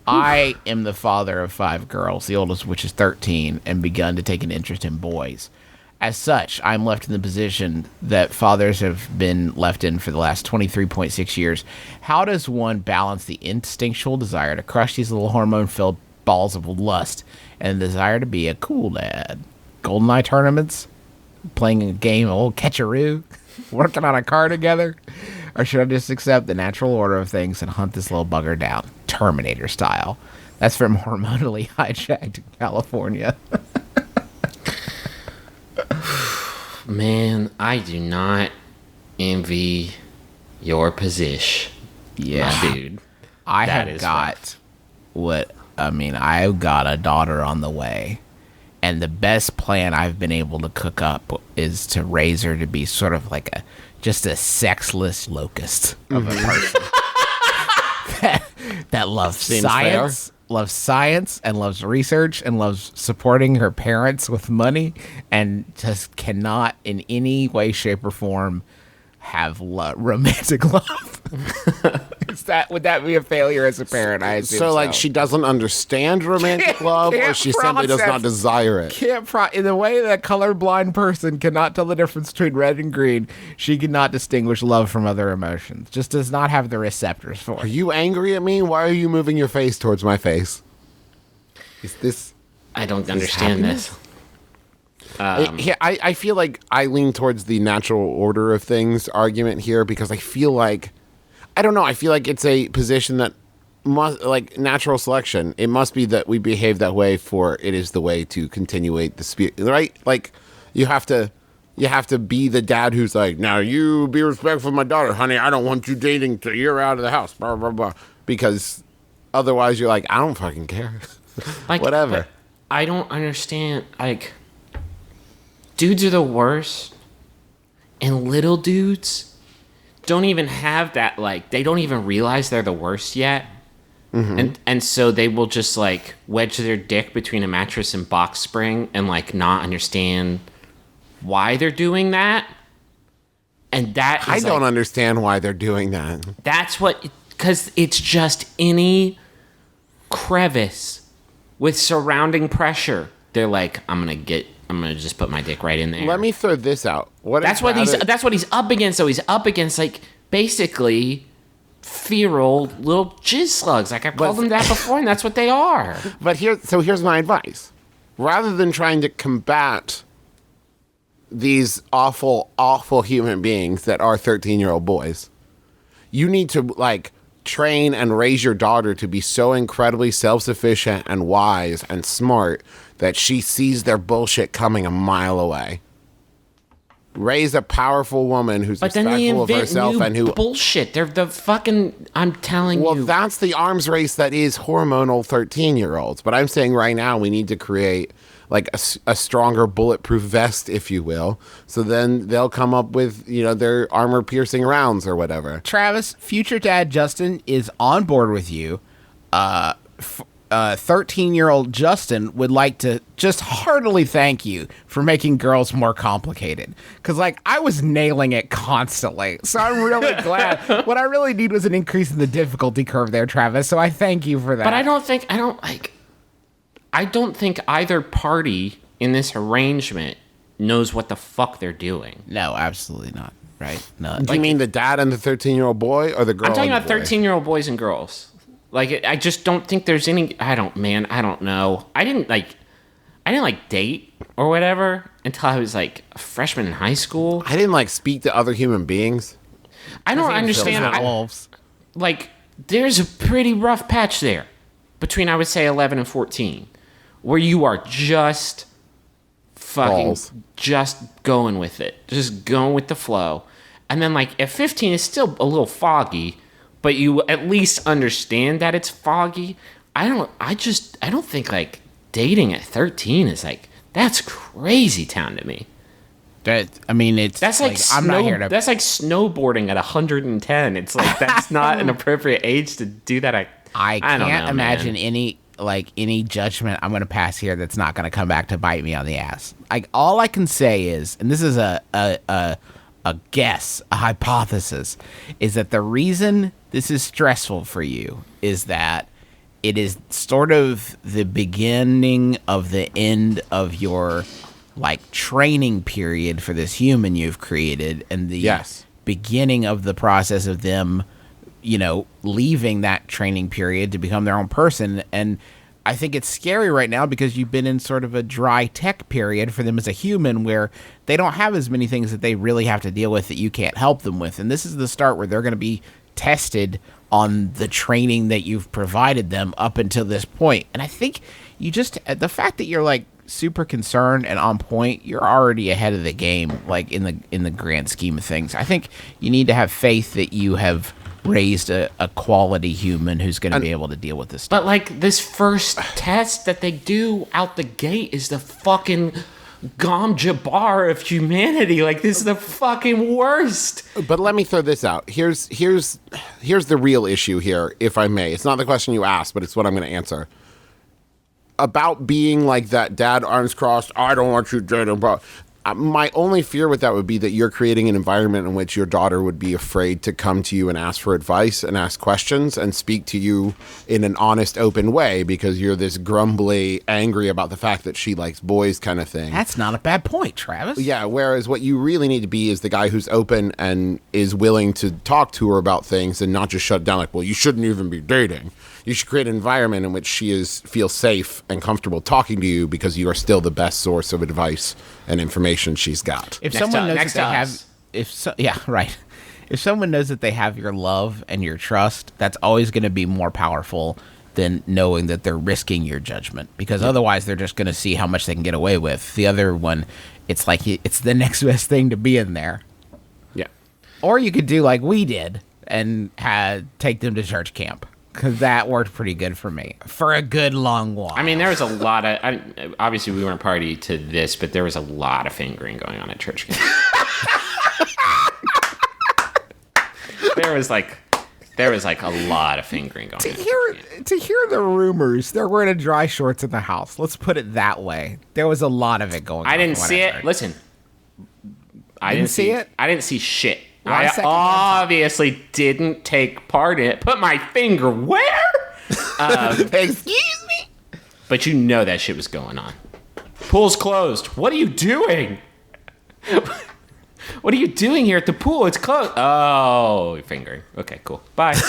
I am the father of 5 girls, the oldest of which is 13, and begun to take an interest in boys. As such, I'm left in the position that fathers have been left in for the last 23.6 years. How does one balance the instinctual desire to crush these little hormone-filled balls of lust and the desire to be a cool dad? GoldenEye tournaments? Playing a game, a little catcheroo? Working on a car together? Or should I just accept the natural order of things and hunt this little bugger down, Terminator style? That's from Hormonally Hijacked California. Man, I do not envy your position. Yeah, dude. I've got a daughter on the way. And the best plan I've been able to cook up is to raise her to be sort of like just a sexless locust of a person that loves science and loves research and loves supporting her parents with money and just cannot in any way, shape, or form have romantic love. Would that be a failure as a parent? I assume so. Like she doesn't understand romantic love, or she simply does not desire it. In the way that a colorblind person cannot tell the difference between red and green, she cannot distinguish love from other emotions. Just does not have the receptors for it. Are you angry at me? Why are you moving your face towards my face? Is this? I don't understand this. I feel like I lean towards the natural order of things argument here because I feel like, I don't know, I feel like it's a position that must, like natural selection, it must be that we behave that way for it is the way to continuate the spirit, right? Like you have to be the dad who's like, now you be respectful of my daughter, honey, I don't want you dating till you're out of the house, blah, blah, blah. Because otherwise you're like, I don't fucking care. Like, whatever. I don't understand, like, dudes are the worst, and little dudes don't even have that, like, they don't even realize they're the worst yet. Mm-hmm. And so they will just, like, wedge their dick between a mattress and box spring and, like, not understand why they're doing that. And that is, I don't understand why they're doing that. That's what, because it's just any crevice with surrounding pressure. They're like, I'm gonna just put my dick right in there. Let me throw this out. That's what he's up against. So he's up against, like, basically feral little jizz slugs. Like I've called them that before, and that's what they are. But here's my advice. Rather than trying to combat these awful, awful human beings that are 13-year-old boys, you need to, like, train and raise your daughter to be so incredibly self-sufficient and wise and smart that she sees their bullshit coming a mile away. Raise a powerful woman who's respectful of herself and who bullshit. They're the fucking. I'm telling you. Well, that's the arms race that is hormonal 13-year-olds. But I'm saying right now we need to create like a stronger bulletproof vest, if you will. So then they'll come up with, you know, their armor-piercing rounds or whatever. Travis, future dad Justin is on board with you. 13-year-old Justin would like to just heartily thank you for making girls more complicated. Because, like, I was nailing it constantly. So I'm really glad. What I really need was an increase in the difficulty curve there, Travis. So I thank you for that. But I don't think either party in this arrangement knows what the fuck they're doing. No, absolutely not. Right? No. Do you mean the dad and the 13-year-old boy or the girl? I'm talking about 13-year-old boys and girls. Like, I just don't think there's any. I don't know. I didn't date or whatever until I was like a freshman in high school. I didn't like speak to other human beings. I don't understand. Like, there's a pretty rough patch there between, I would say, 11 and 14, where you are just fucking just going with it, just going with the flow, and then like at 15 it's still a little foggy. But you at least understand that it's foggy. I don't think, like, dating at 13 is, like, that's crazy town to me. That's like I'm not here to. That's like snowboarding at 110. It's like, that's not an appropriate age to do that. I can't imagine any judgment I'm going to pass here that's not going to come back to bite me on the ass. Like, all I can say is, and this is a guess, a hypothesis, is that the reason this is stressful for you is that it is sort of the beginning of the end of your like training period for this human you've created, and the beginning of the process of them, you know, leaving that training period to become their own person. And I think it's scary right now because you've been in sort of a dry tech period for them as a human where they don't have as many things that they really have to deal with that you can't help them with. And this is the start where they're going to be tested on the training that you've provided them up until this point. And I think you just, the fact that you're like super concerned and on point, you're already ahead of the game, like in the grand scheme of things. I think you need to have faith that you have raised a quality human who's going to be able to deal with this stuff. But like this first test that they do out the gate is the fucking Gom Jabbar of humanity. Like, this is the fucking worst. But let me throw this out. Here's the real issue here, if I may. It's not the question you asked, but it's what I'm going to answer. About being like that dad, arms crossed, I don't want you dating, bro. My only fear with that would be that you're creating an environment in which your daughter would be afraid to come to you and ask for advice and ask questions and speak to you in an honest, open way because you're this grumbly, angry about the fact that she likes boys kind of thing. That's not a bad point, Travis. Yeah, whereas what you really need to be is the guy who's open and is willing to talk to her about things and not just shut down like, well, you shouldn't even be dating. You should create an environment in which she feels safe and comfortable talking to you because you are still the best source of advice and information she's got. If someone knows that they have, if someone knows that they have your love and your trust, that's always going to be more powerful than knowing that they're risking your judgment, because otherwise they're just going to see how much they can get away with. The other one, it's like it's the next best thing to be in there. Yeah. Or you could do like we did and take them to church camp. Because that worked pretty good for me for a good long while. I mean, there was a lot of... obviously, we weren't party to this, but there was a lot of fingering going on at church camp. There was like a lot of fingering going on. To hear the rumors, they're wearing dry shorts in the house. Let's put it that way. There was a lot of it going on. I didn't see it. Listen. I didn't see it? I didn't see shit. I obviously didn't take part in it. Put my finger where? Excuse me? But you know that shit was going on. Pool's closed. What are you doing? What are you doing here at the pool? It's closed. Oh, fingering. Okay, cool. Bye.